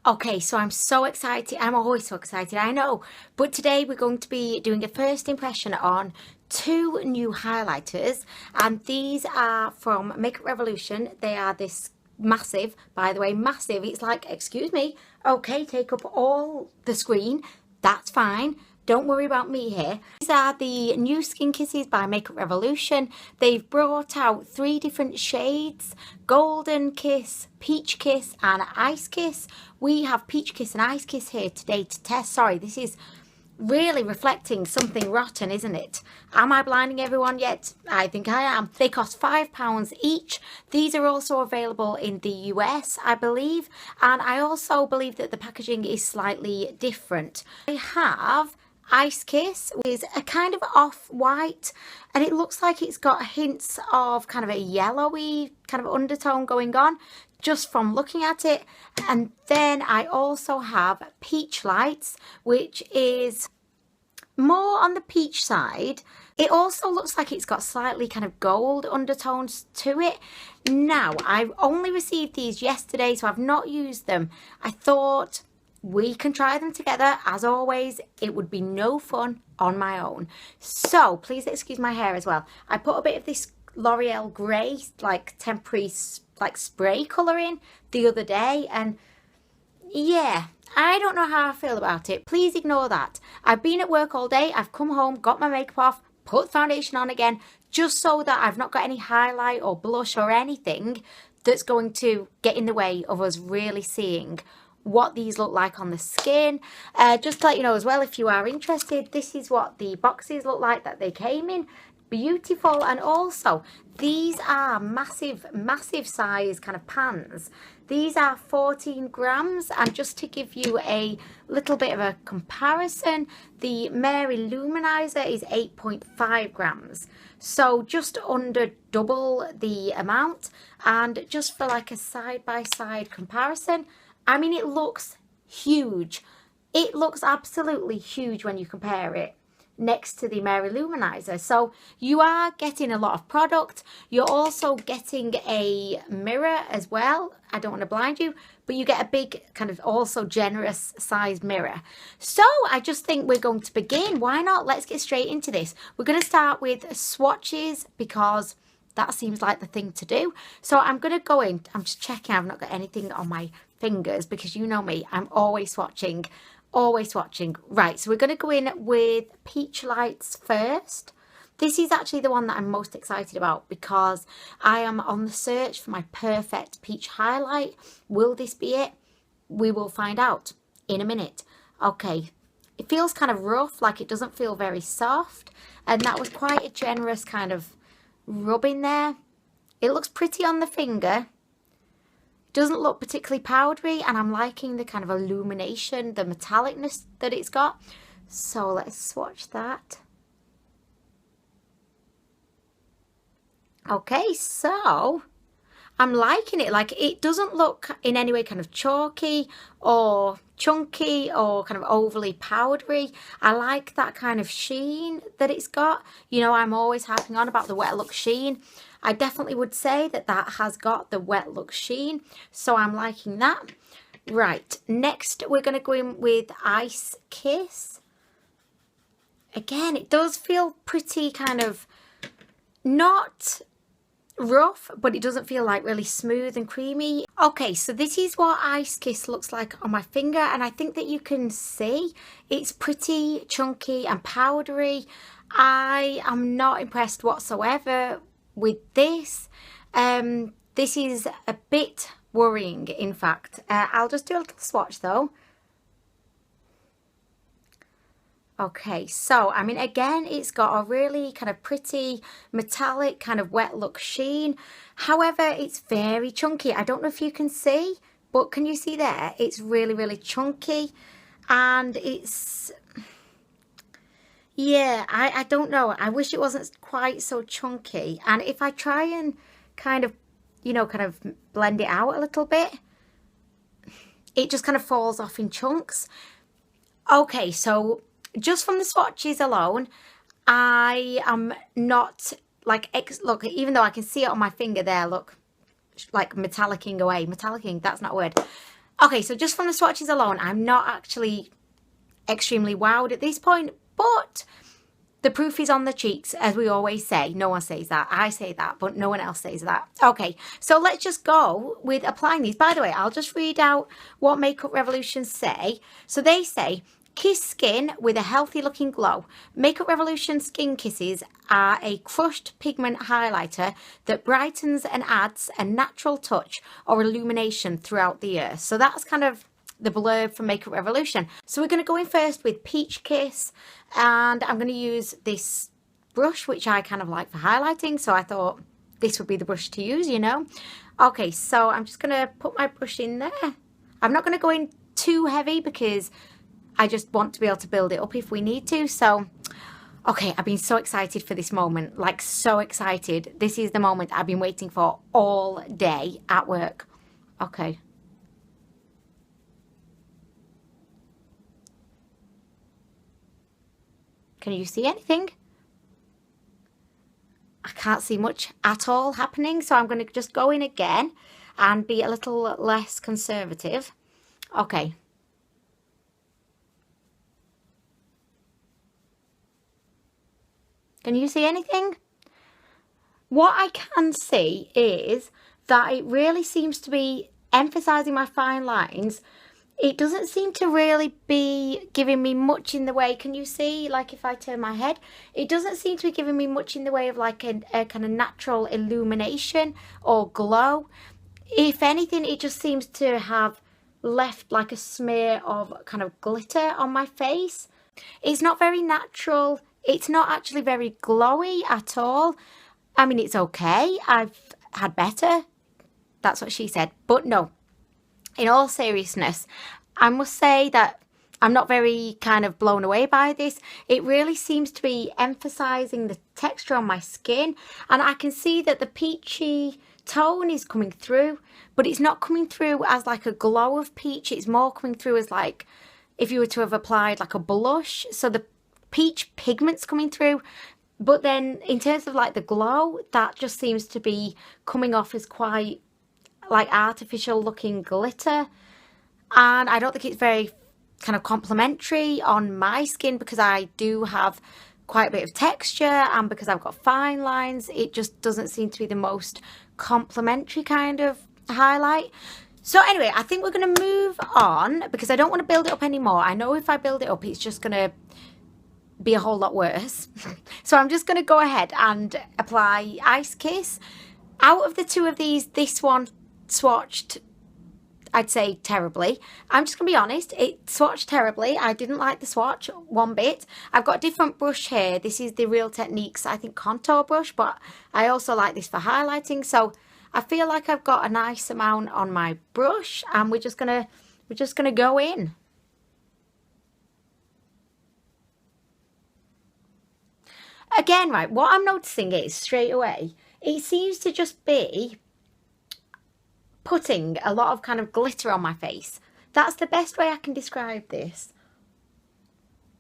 Okay, so I'm so excited. I'm always so excited, I know. But today we're going to be doing a first impression on two new highlighters. And these are from Make Up Revolution. They are this massive, by the way, massive. It's like, excuse me, okay, take up all the screen. That's fine. Don't worry about me here. These are the new Skin Kisses by Make Up Revolution. They've brought out 3 different shades: Golden Kiss, Peach Kiss and Ice Kiss. We have Peach Kiss and Ice Kiss here today to test. Sorry, this is really reflecting something rotten, isn't it? Am I blinding everyone yet? I think I am. They cost £5 each. These are also available in the US, I believe. And I also believe that the packaging is slightly different. I have Ice Kiss, which is a kind of off-white, and it looks like it's got hints of kind of a yellowy kind of undertone going on just from looking at it. And then I also have Peach Lights, which is more on the peach side. It also looks like it's got slightly kind of gold undertones to it. Now, I've only received these yesterday, so I've not used them. I thought we can try them together. As always, it would be no fun on my own. So please excuse my hair as well. I put a bit of this L'Oreal grey, like temporary, like spray colour in the other day, and yeah, I don't know how I feel about it. Please ignore that. I've been at work all day. I've come home, got my makeup off, put foundation on again, just so that I've not got any highlight or blush or anything that's going to get in the way of us really seeing what these look like on the skin. Just to let you know as well, if you are interested, this is what the boxes look like that they came in. Beautiful. And also these are massive size kind of pans. These are 14 grams, and just to give you a little bit of a comparison, the Mary Luminizer is 8.5 grams, so just under double the amount. And just for like a side-by-side comparison, I mean, it looks huge. It looks absolutely huge when you compare it next to the Mary Luminizer. So you are getting a lot of product. You're also getting a mirror as well. I don't want to blind you, but you get a big kind of also generous sized mirror. So I just think we're going to begin. Why not? Let's get straight into this. We're going to start with swatches because that seems like the thing to do. So I'm going to go in. I'm just checking I've not got anything on my fingers because you know me, I'm always swatching. Always swatching. Right, so we're going to go in with Peach Lights first. This is actually the one that I'm most excited about because I am on the search for my perfect peach highlight. Will this be it? We will find out in a minute. Okay, it feels kind of rough, like it doesn't feel very soft, and that was quite a generous kind of rubbing there. It looks pretty on the finger. Doesn't look particularly powdery, and I'm liking the kind of illumination, the metallicness that it's got. So let's swatch that. Okay, so I'm liking it. Like, it doesn't look in any way kind of chalky or chunky or kind of overly powdery. I like that kind of sheen that it's got. You know, I'm always harping on about the wet look sheen. I definitely would say that that has got the wet look sheen, so I'm liking that. Right, next we're going to go in with Ice Kiss. Again, it does feel pretty kind of not rough, but it doesn't feel like really smooth and creamy. Okay, so this is what Ice Kiss looks like on my finger, and I think that you can see it's pretty chunky and powdery. I am not impressed whatsoever with this. This is a bit worrying, in fact. I'll just do a little swatch though. Okay, so I mean, again, it's got a really kind of pretty metallic kind of wet look sheen. However, it's very chunky. I don't know if you can see, but can you see there? It's really chunky, and it's, yeah, I don't know. I wish it wasn't quite so chunky. And if I try and kind of, you know, kind of blend it out a little bit, it just kind of falls off in chunks. Okay, so just from the swatches alone, I am not like, look, even though I can see it on my finger there, look, like metallicing away. Metallicing, that's not a word. Okay, so just from the swatches alone, I'm not actually extremely wowed at this point, but the proof is on the cheeks, as we always say. No one says that. I say that, but no one else says that. Okay, so let's just go with applying these. By the way, I'll just read out what Make Up Revolution say. So they say, kiss skin with a healthy looking glow. Make Up Revolution Skin Kisses are a crushed pigment highlighter that brightens and adds a natural touch or illumination throughout the year. So that's kind of the blurb from Make Up Revolution. So we're going to go in first with Peach Kiss, and I'm going to use this brush, which I kind of like for highlighting, so I thought this would be the brush to use, you know. Okay, so I'm just going to put my brush in there. I'm not going to go in too heavy because I just want to be able to build it up if we need to. So okay, I've been so excited for this moment, like so excited. This is the moment I've been waiting for all day at work. Okay. Can you see anything? I can't see much at all happening, so I'm going to just go in again and be a little less conservative. Okay. Can you see anything? What I can see is that it really seems to be emphasising my fine lines. It doesn't seem to really be giving me much in the way. Can you see, like if I turn my head, it doesn't seem to be giving me much in the way of like a kind of natural illumination or glow. If anything, it just seems to have left like a smear of kind of glitter on my face. It's not very natural. It's not actually very glowy at all. I mean, it's okay. I've had better. That's what she said. But no. In all seriousness, I must say that I'm not very kind of blown away by this. It really seems to be emphasising the texture on my skin. And I can see that the peachy tone is coming through. But it's not coming through as like a glow of peach. It's more coming through as like if you were to have applied like a blush. So the peach pigment's coming through. But then in terms of like the glow, that just seems to be coming off as quite like artificial looking glitter, and I don't think it's very kind of complimentary on my skin because I do have quite a bit of texture and because I've got fine lines. It just doesn't seem to be the most complimentary kind of highlight. So anyway, I think we're going to move on because I don't want to build it up anymore. I know if I build it up, it's just going to be a whole lot worse. So I'm just going to go ahead and apply Ice Kiss. Out of the two of these, this one swatched, I'd say, terribly. I'm just gonna be honest, it swatched terribly. I didn't like the swatch one bit. I've got a different brush here. This is the Real Techniques, I think, contour brush, but I also like this for highlighting. So I feel like I've got a nice amount on my brush, and we're just gonna go in. Again, right, what I'm noticing is straight away, it seems to just be putting a lot of kind of glitter on my face. That's the best way I can describe this.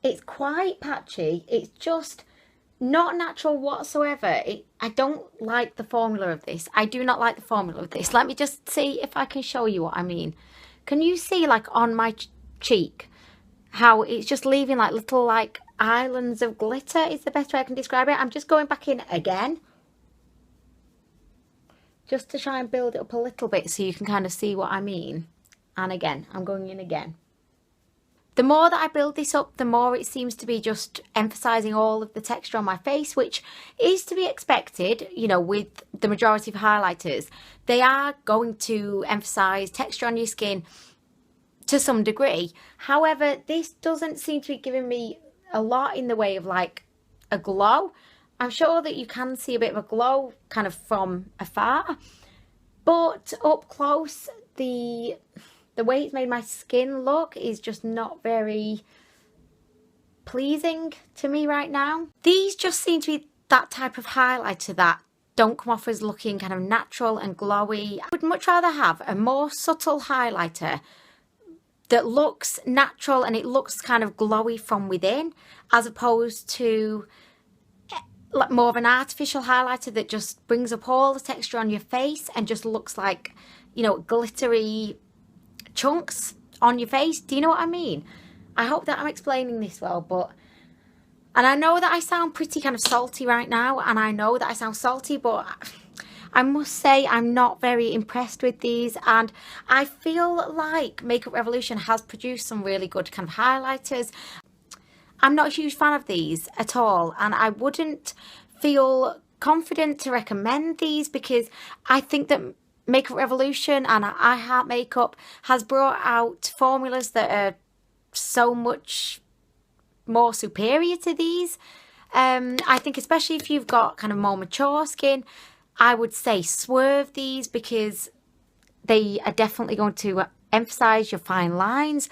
It's quite patchy. It's just not natural whatsoever. I don't like the formula of this. I do not like the formula of this. Let me just see if I can show you what I mean. Can you see like on my cheek how it's just leaving like little like islands of glitter is the best way I can describe it. I'm just going back in again, just to try and build it up a little bit so you can kind of see what I mean. And again, I'm going in again. The more that I build this up, the more it seems to be just emphasising all of the texture on my face, which is to be expected, you know, with the majority of highlighters. They are going to emphasise texture on your skin to some degree. However, this doesn't seem to be giving me a lot in the way of like a glow. I'm sure that you can see a bit of a glow kind of from afar, but up close, the way it's made my skin look is just not very pleasing to me right now. These just seem to be that type of highlighter that don't come off as looking kind of natural and glowy. I would much rather have a more subtle highlighter that looks natural and it looks kind of glowy from within, as opposed to like more of an artificial highlighter that just brings up all the texture on your face and just looks like, you know, glittery chunks on your face. Do you know what I mean? I hope that I'm explaining this well, and I know that I sound pretty kind of salty right now, and I know that I sound salty, but I must say I'm not very impressed with these, and I feel like Makeup Revolution has produced some really good kind of highlighters. I'm not a huge fan of these at all, and I wouldn't feel confident to recommend these because I think that Makeup Revolution and I Heart Makeup has brought out formulas that are so much more superior to these. I think especially if you've got kind of more mature skin, I would say swerve these because they are definitely going to emphasize your fine lines.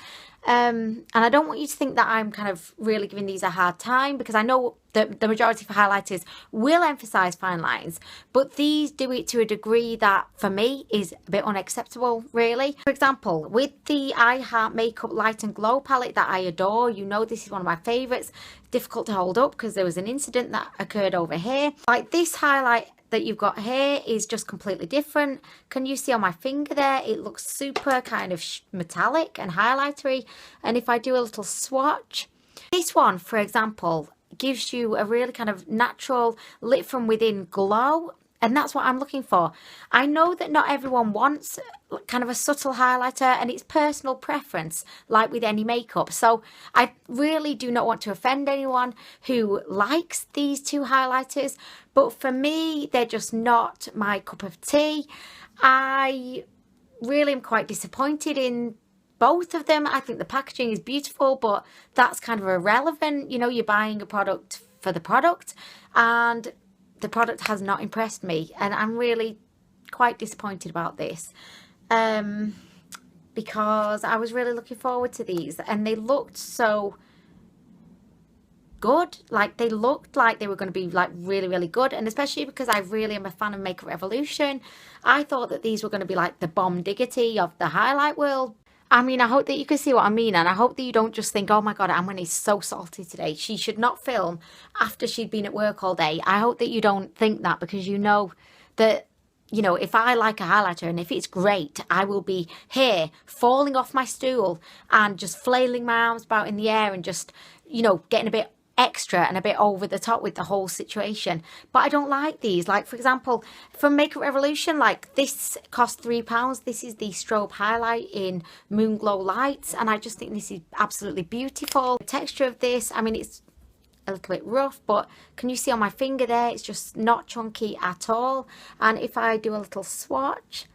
And I don't want you to think that I'm kind of really giving these a hard time, because I know that the majority of highlighters will emphasize fine lines, but these do it to a degree that for me is a bit unacceptable, really. For example, with the I Heart Makeup Light and Glow palette that I adore, you know this is one of my favorites. Difficult to hold up because there was an incident that occurred over here. Like, this highlight that you've got here is just completely different. Can you see on my finger there? It looks super kind of metallic and highlightery. And if I do a little swatch, this one, for example, gives you a really kind of natural lit from within glow. And that's what I'm looking for. I know that not everyone wants kind of a subtle highlighter, and it's personal preference, like with any makeup. So I really do not want to offend anyone who likes these two highlighters, but for me, they're just not my cup of tea. I really am quite disappointed in both of them. I think the packaging is beautiful, but that's kind of irrelevant. You know, you're buying a product for the product, and the product has not impressed me, and I'm really quite disappointed about this, because I was really looking forward to these, and they looked so good. Like, they looked like they were going to be like really good, and especially because I really am a fan of Makeup Revolution, I thought that these were going to be like the bomb diggity of the highlight world. I mean, I hope that you can see what I mean, and I hope that you don't just think, oh my god, Anwen is so salty today. She should not film after she'd been at work all day. I hope that you don't think that, because you know that, you know, if I like a highlighter and if it's great, I will be here falling off my stool and just flailing my arms about in the air and just, you know, getting a bit extra and a bit over the top with the whole situation. But I don't like these. Like, for example, from Makeup Revolution, like, this cost £3. This is the strobe highlight in Moon Glow Lights, and I just think this is absolutely beautiful. The texture of this, I mean, it's a little bit rough, but can you see on my finger there, it's just not chunky at all. And if I do a little swatch,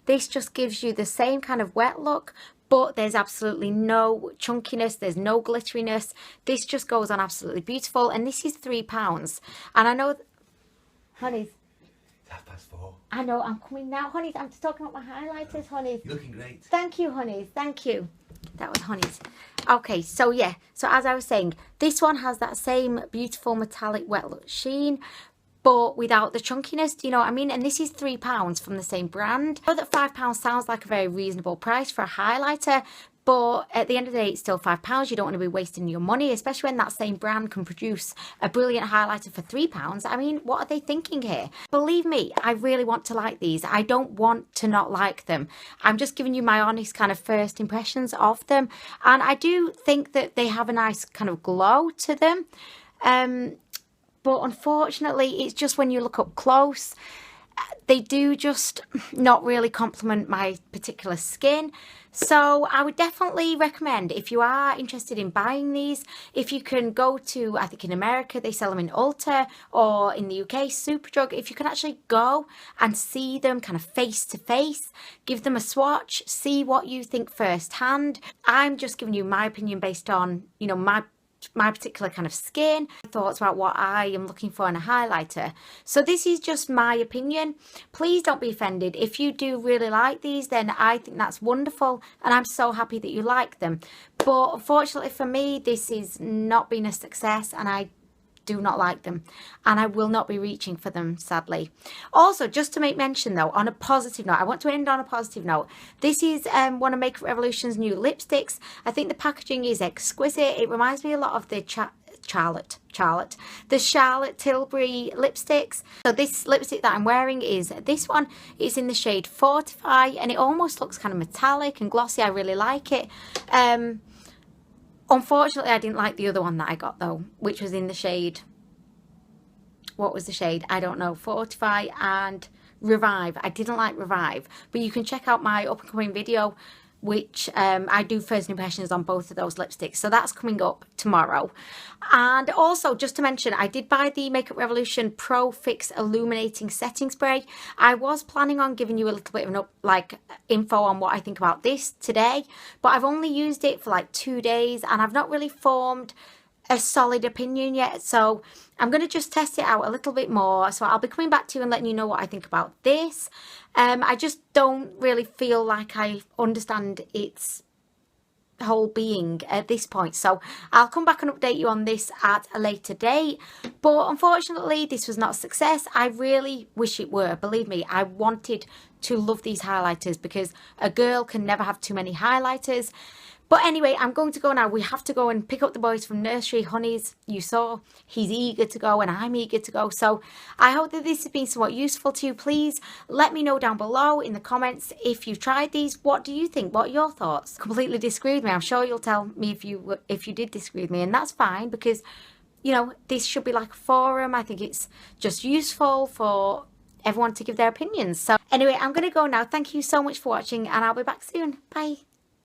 this just gives you the same kind of wet look, but there's absolutely no chunkiness, there's no glitteriness. This just goes on absolutely beautiful, and this is £3. And I know, honeys, it's 4:30. I know, I'm coming now, honeys. I'm just talking about my highlighters, honeys. You're looking great. Thank you, honeys, thank you. That was honeys. Okay, so yeah, so as I was saying, this one has that same beautiful metallic wet look sheen, but without the chunkiness. Do you know what I mean? And this is £3 from the same brand. I know that £5 sounds like a very reasonable price for a highlighter, but at the end of the day, it's still £5. You don't want to be wasting your money, especially when that same brand can produce a brilliant highlighter for £3. I mean, what are they thinking here? Believe me, I really want to like these. I don't want to not like them. I'm just giving you my honest kind of first impressions of them. And I do think that they have a nice kind of glow to them. But unfortunately, it's just when you look up close, they do just not really complement my particular skin. So I would definitely recommend, if you are interested in buying these, if you can go to, I think in America they sell them in Ulta, or in the UK Superdrug, if you can actually go and see them kind of face to face, give them a swatch, see what you think firsthand. I'm just giving you my opinion based on, you know, my particular kind of skin, thoughts about what I am looking for in a highlighter. So this is just my opinion. Please don't be offended. If you do really like these, then I think that's wonderful, and I'm so happy that you like them. But unfortunately for me, this is not been a success, and I do not like them, and I will not be reaching for them, sadly. Also, just to make mention though, on a positive note, I want to end on a positive note. This is one of Makeup Revolution's new lipsticks. I think the packaging is exquisite. It reminds me a lot of the the Charlotte Tilbury lipsticks. So this lipstick that I'm wearing is this one. It's in the shade Fortify, and it almost looks kind of metallic and glossy. I really like it. Unfortunately, I didn't like the other one that I got though, which was in the shade, what was the shade? I don't know. Fortify and Revive. I didn't like Revive, but you can check out my up and coming video, which I do first impressions on both of those lipsticks. So that's coming up tomorrow. And also, just to mention, I did buy the Make Up Revolution Pro Fix Illuminating Setting Spray. I was planning on giving you a little bit of an info on what I think about this today, but I've only used it for like 2 days and I've not really formed a solid opinion yet, so I'm going to just test it out a little bit more. So I'll be coming back to you and letting you know what I think about this. I just don't really feel like I understand its whole being at this point, so I'll come back and update you on this at a later date. But unfortunately, this was not a success. I really wish it were. Believe me, I wanted to love these highlighters because a girl can never have too many highlighters. But anyway, I'm going to go now. We have to go and pick up the boys from nursery. Honey's, you saw, he's eager to go and I'm eager to go. So I hope that this has been somewhat useful to you. Please let me know down below in the comments if you've tried these. What do you think? What are your thoughts? Completely disagree with me. I'm sure you'll tell me if you did disagree with me, and that's fine because, you know, this should be like a forum. I think it's just useful for everyone to give their opinions. So anyway, I'm going to go now. Thank you so much for watching and I'll be back soon. Bye.